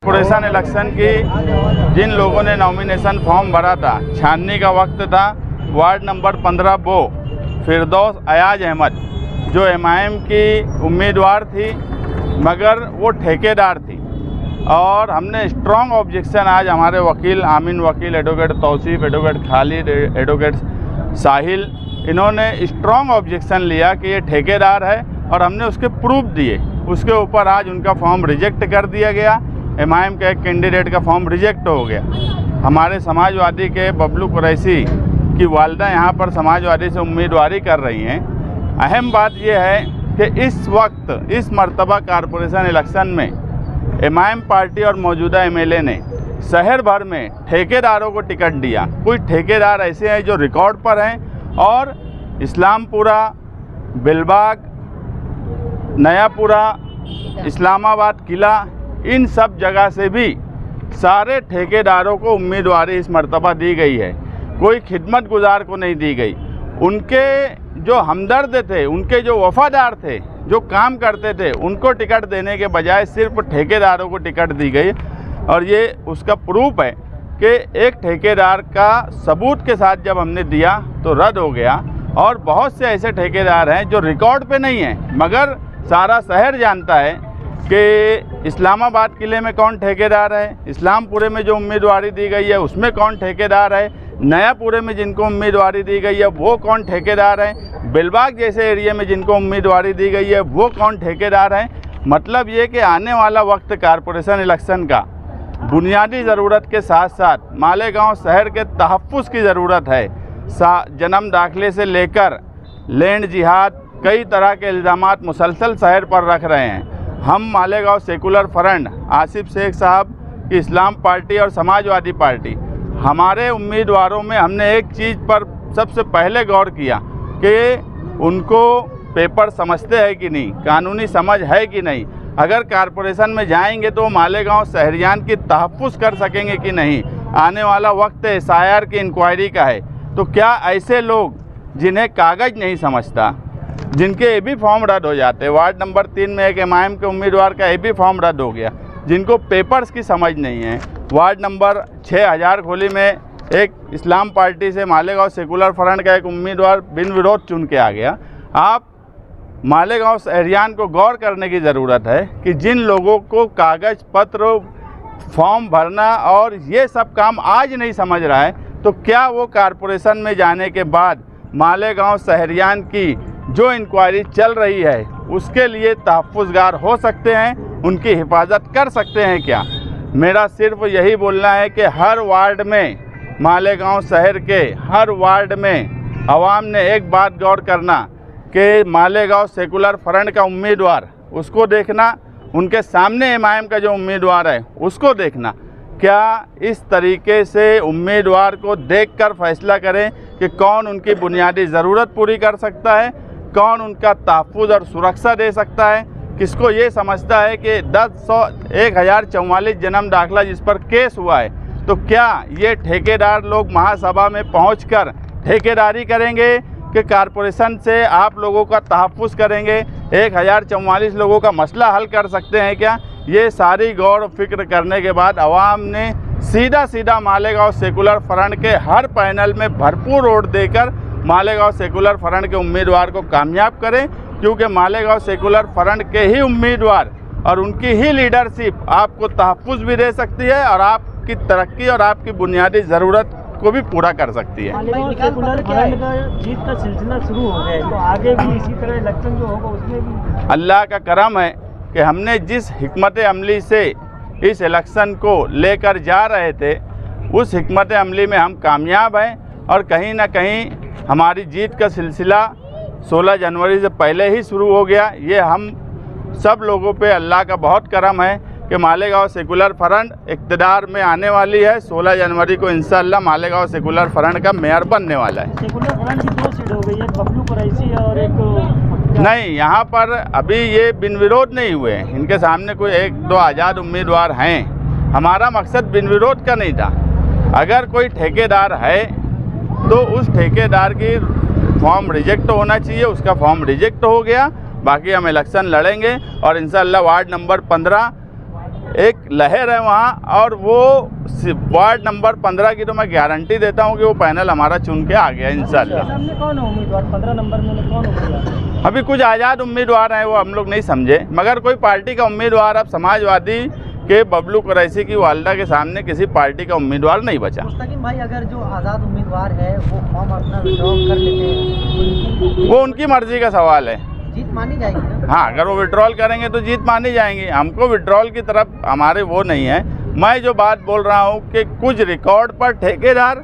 Corporation election की जिन लोगों ने नॉमिनेशन फॉर्म भरा था, छाननी का वक्त था। वार्ड नंबर 15 बो फिरदौस अयाज अहमद जो एमआईएम की उम्मीदवार थी, मगर वो ठेकेदार थी और हमने स्ट्रॉन्ग ऑब्जेक्शन आज हमारे वकील आमिन वकील, advocate Tausif, advocate Khalid, advocate Sahil, इन्होंने स्ट्रॉन्ग ऑब्जेक्शन लिया कि ये ठेकेदार है और हमने उसके प्रूफ दिए। उसके ऊपर आज उनका फॉर्म रिजेक्ट कर दिया गया। एमआईएम के एक कैंडिडेट का फॉर्म रिजेक्ट हो गया। हमारे समाजवादी के बबलू कुरैशी की वालदा यहाँ पर समाजवादी से उम्मीदवारी कर रही हैं। अहम बात यह है कि इस वक्त इस मर्तबा कॉरपोरेशन इलेक्शन में एमआईएम पार्टी और मौजूदा एमएलए ने शहर भर में ठेकेदारों को टिकट दिया। कुछ ठेकेदार ऐसे हैं जो रिकॉर्ड पर हैं और इस्लामपुरा, बिलबाग, नयापुरा, इस्लामाबाद किला, इन सब जगह से भी सारे ठेकेदारों को उम्मीदवारी इस मर्तबा दी गई है। कोई खिदमत गुजार को नहीं दी गई। उनके जो हमदर्द थे, उनके जो वफादार थे, जो काम करते थे, उनको टिकट देने के बजाय सिर्फ ठेकेदारों को टिकट दी गई। और ये उसका प्रूफ है कि एक ठेकेदार का सबूत के साथ जब हमने दिया तो रद्द हो गया। और बहुत से ऐसे ठेकेदार हैं जो रिकॉर्ड पे नहीं हैं, मगर सारा शहर जानता है कि इस्लामाबाद किले में कौन ठेकेदार है, इस्लामपुरे में जो उम्मीदवारी दी गई है उसमें कौन ठेकेदार है, नयापुरे में जिनको उम्मीदवारी दी गई है वो कौन ठेकेदार है, बिलबाग जैसे एरिया में जिनको उम्मीदवारी दी गई है वो कौन ठेकेदार है। मतलब ये कि आने वाला वक्त कॉरपोरेशन इलेक्शन का बुनियादी ज़रूरत के साथ साथ मालेगांव शहर के तहफ़्फ़ुज़ की ज़रूरत है। जन्म दाखिले से लेकर लैंड जिहाद, कई तरह के इल्ज़ामात मुसलसल शहर पर रख रहे हैं। हम मालेगांव सेकुलर फ्रंट, आसिफ शेख साहब की इस्लाम पार्टी और समाजवादी पार्टी, हमारे उम्मीदवारों में हमने एक चीज़ पर सबसे पहले गौर किया कि उनको पेपर समझते हैं कि नहीं, कानूनी समझ है कि नहीं। अगर कॉरपोरेशन में जाएंगे तो मालेगांव शहरियान की तहफ़्फ़ुज़ कर सकेंगे कि नहीं। आने वाला वक्त एसआईआर की इंक्वायरी का है, तो क्या ऐसे लोग जिन्हें कागज़ नहीं समझता, जिनके एबी फॉर्म रद्द हो जाते, वार्ड नंबर 3 में एक एमआईएम के उम्मीदवार का एबी फॉर्म रद्द हो गया, जिनको पेपर्स की समझ नहीं है। वार्ड नंबर 6 हजार खोली में एक इस्लाम पार्टी से मालेगांव सेकुलर फ्रंट का एक उम्मीदवार बिन विरोध चुन के आ गया। आप मालेगांव शहरियान को गौर करने की ज़रूरत है कि जिन लोगों को कागज़ पत्र, फॉर्म भरना और ये सब काम आज नहीं समझ रहा है, तो क्या वो कॉरपोरेशन में जाने के बाद मालेगांव शहरियान की जो इंक्वायरी चल रही है उसके लिए तहफ़्फ़ुज़गार हो सकते हैं, उनकी हिफाजत कर सकते हैं क्या? मेरा सिर्फ यही बोलना है कि हर वार्ड में, मालेगांव शहर के हर वार्ड में आवाम ने एक बात गौर करना कि मालेगांव सेकुलर फ्रंट का उम्मीदवार, उसको देखना, उनके सामने एमआईएम का जो उम्मीदवार है उसको देखना। क्या इस तरीके से उम्मीदवार को देखकर फैसला करें कि कौन उनकी बुनियादी ज़रूरत पूरी कर सकता है, कौन उनका तहफ़्फ़ुज़ और सुरक्षा दे सकता है। किसको ये समझता है कि 1044 जन्म दाखिला जिस पर केस हुआ है, तो क्या ये ठेकेदार लोग महासभा में पहुंचकर ठेकेदारी करेंगे कि कॉरपोरेशन से आप लोगों का तहफ़्फ़ुज़ करेंगे? 1044 लोगों का मसला हल कर सकते हैं क्या? ये सारी गौर फिक्र करने के बाद आवाम ने सीधा मालेगांव सेकुलर फ्रंट के हर पैनल में भरपूर वोट देकर मालेगांव सेकुलर फ्रंट के उम्मीदवार को कामयाब करें, क्योंकि मालेगांव सेकुलर फ्रंट के ही उम्मीदवार और उनकी ही लीडरशिप आपको तहफ़्फ़ुज़ भी दे सकती है और आपकी तरक्की और आपकी बुनियादी ज़रूरत को भी पूरा कर सकती है। सेकुलर फ्रंट का जीत का सिलसिला शुरू हो गया है, तो आगे भी इसी तरह इलेक्शन जो होगा उसमें भी अल्लाह का करम है कि हमने जिस हिकमत अमली से इस इलेक्शन को लेकर जा रहे थे, उस हिकमत अमली में हम कामयाब हैं और कहीं ना कहीं हमारी जीत का सिलसिला 16 जनवरी से पहले ही शुरू हो गया। ये हम सब लोगों पे अल्लाह का बहुत करम है कि मालेगांव सेकुलर फ्रंट इक़्तिदार में आने वाली है। 16 जनवरी को इंशाअल्लाह मालेगांव सेकुलर फ्रंट का मेयर बनने वाला है। सेकुलर फ्रंट की 2 सीट हो गई है, बबलू कुरैशी और एक नहीं, यहाँ पर अभी ये बिन विरोध नहीं हुए। इनके सामने कोई 1-2 आज़ाद उम्मीदवार हैं। हमारा मकसद बिन विरोध का नहीं था। अगर कोई ठेकेदार है तो उस ठेकेदार की फॉर्म रिजेक्ट होना चाहिए, उसका फॉर्म रिजेक्ट हो गया। बाकी हम इलेक्शन लड़ेंगे और इंशाअल्लाह वार्ड नंबर 15 एक लहर है वहाँ, और वो वार्ड नंबर 15 की तो मैं गारंटी देता हूँ कि वो पैनल हमारा चुन के आ गया इंशाल्लाह। सामने कौन है उम्मीदवार 15 नंबर में, कौन उम्मीदवार? अभी कुछ आज़ाद उम्मीदवार हैं, वो हम लोग नहीं समझे, मगर कोई पार्टी का उम्मीदवार अब समाजवादी के बबलू कुरैशी की वालदा के सामने किसी पार्टी का उम्मीदवार नहीं बचा। मुस्तकिम भाई, अगर जो आज़ाद उम्मीदवार है वो फॉर्म अपना विड्रॉ कर लेते हैं, वो उनकी मर्जी का सवाल है, जीत मानी जाएगी ना? हाँ, अगर वो विड्रॉल करेंगे तो जीत मानी जाएंगी। हमको विड्रॉल की तरफ हमारे वो नहीं है। मैं जो बात बोल रहा हूँ कि कुछ रिकॉर्ड पर ठेकेदार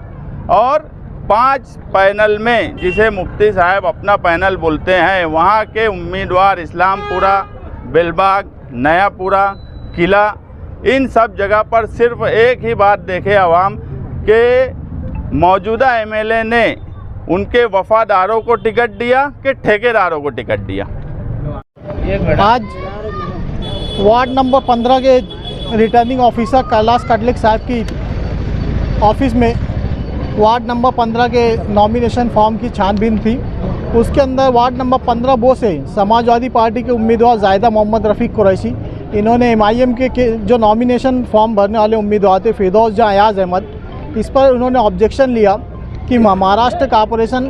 और 5 पैनल में, जिसे मुफ्ती साहब अपना पैनल बोलते हैं, वहाँ के उम्मीदवार इस्लामपुरा, बेलबाग, नयापुरा, किला, इन सब जगह पर सिर्फ एक ही बात देखे आवाम के मौजूदा एमएलए ने उनके वफादारों को टिकट दिया कि ठेकेदारों को टिकट दिया। आज वार्ड नंबर 15 के रिटर्निंग ऑफिसर कैलाश कटलिक साहब की ऑफिस में वार्ड नंबर 15 के नॉमिनेशन फॉर्म की छानबीन थी। उसके अंदर वार्ड नंबर 15 बो से समाजवादी पार्टी के उम्मीदवार जायदा मोहम्मद रफ़ीक कुरैशी, इन्होंने एमआईएम के जो नॉमिनेशन फॉर्म भरने वाले उम्मीदवार थे फिरदौस जहाँ अयाज अहमद, इस पर उन्होंने ऑब्जेक्शन लिया कि महाराष्ट्र कॉरपोरेशन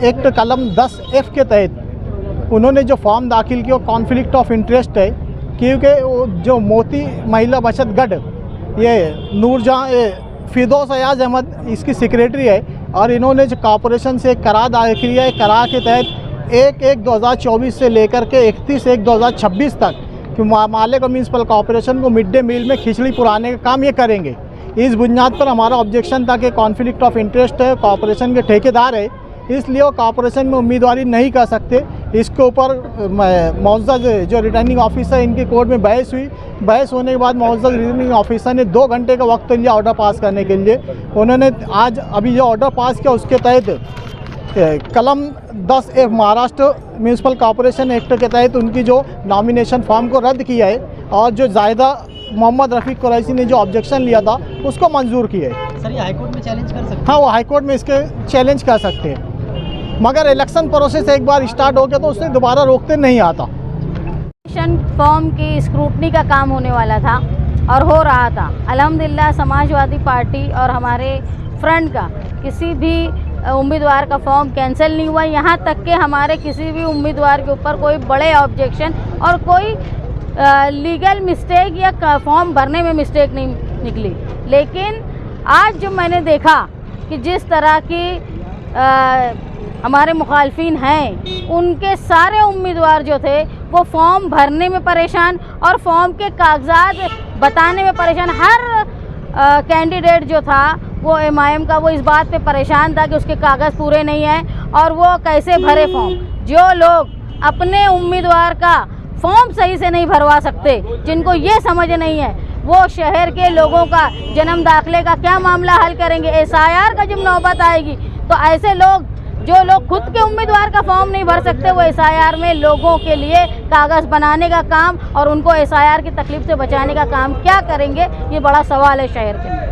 एक्ट कलम 10F के तहत उन्होंने जो फॉर्म दाखिल किया वो कॉन्फ्लिक्ट ऑफ इंटरेस्ट है, क्योंकि जो मोती महिला बचत गढ़ ये नूरजहाँ फिरदौस अयाज अहमद इसकी सेक्रेटरी है, और इन्होंने जो कॉरपोरेशन से करार दाखिल किया है, करार के तहत 1/1/2024 से लेकर के 31/1/2026 तक कि मालिक और म्यूनसिपल कॉरपोरेशन को मिड डे मील में खिचड़ी पुराने का काम ये करेंगे। इस बुनियाद पर हमारा ऑब्जेक्शन था कि कॉन्फ्लिक्ट ऑफ इंटरेस्ट है, कॉरपोरेशन के ठेकेदार है, इसलिए वो कॉरपोरेशन में उम्मीदवारी नहीं कर सकते। इसके ऊपर मौजूद जो रिटर्निंग ऑफिसर, इनकी कोर्ट में बहस हुई। बहस होने के बाद मौजूद रिटर्निंग ऑफिसर ने 2 घंटे का वक्त लिया ऑर्डर पास करने के लिए। उन्होंने आज अभी जो ऑर्डर पास किया उसके तहत कलम 10F Maharashtra municipal corporation act के तहत उनकी जो नॉमिनेशन फॉर्म को रद्द किया है, और जो जायदा मोहम्मद रफ़ीक कुरैशी ने जो ऑब्जेक्शन लिया था उसको मंजूर किया है। सर, ये हाईकोर्ट में चैलेंज कर सकते हैं? हाँ, वो हाईकोर्ट में इसके चैलेंज कर सकते हैं, मगर इलेक्शन प्रोसेस एक बार स्टार्ट हो गया तो उससे दोबारा रोकते नहीं आता। फॉर्म की स्क्रूटनी का काम होने वाला था और हो रहा था। अल्हम्दुलिल्लाह समाजवादी पार्टी और हमारे फ्रंट का किसी भी उम्मीदवार का फॉर्म कैंसिल नहीं हुआ। यहाँ तक कि हमारे किसी भी उम्मीदवार के ऊपर कोई बड़े ऑब्जेक्शन और कोई लीगल मिस्टेक या फॉर्म भरने में मिस्टेक नहीं निकली। लेकिन आज जो मैंने देखा कि जिस तरह की हमारे मुखालफिन हैं, उनके सारे उम्मीदवार जो थे वो फॉर्म भरने में परेशान और फॉर्म के कागजात बताने में परेशान। हर कैंडिडेट जो था वो एमआईएम का, वो इस बात पे परेशान था कि उसके कागज़ पूरे नहीं हैं और वो कैसे भरे फॉर्म। जो लोग अपने उम्मीदवार का फॉर्म सही से नहीं भरवा सकते, जिनको ये समझ नहीं है, वो शहर के लोगों का जन्म दाखिले का क्या मामला हल करेंगे। एसआईआर का जब नौबत आएगी तो ऐसे लोग, जो लोग खुद के उम्मीदवार का फॉर्म नहीं भर सकते, वो एसआईआर में लोगों के लिए कागज़ बनाने का काम और उनको एसआईआर की तकलीफ से बचाने का काम क्या करेंगे, ये बड़ा सवाल है शहर के।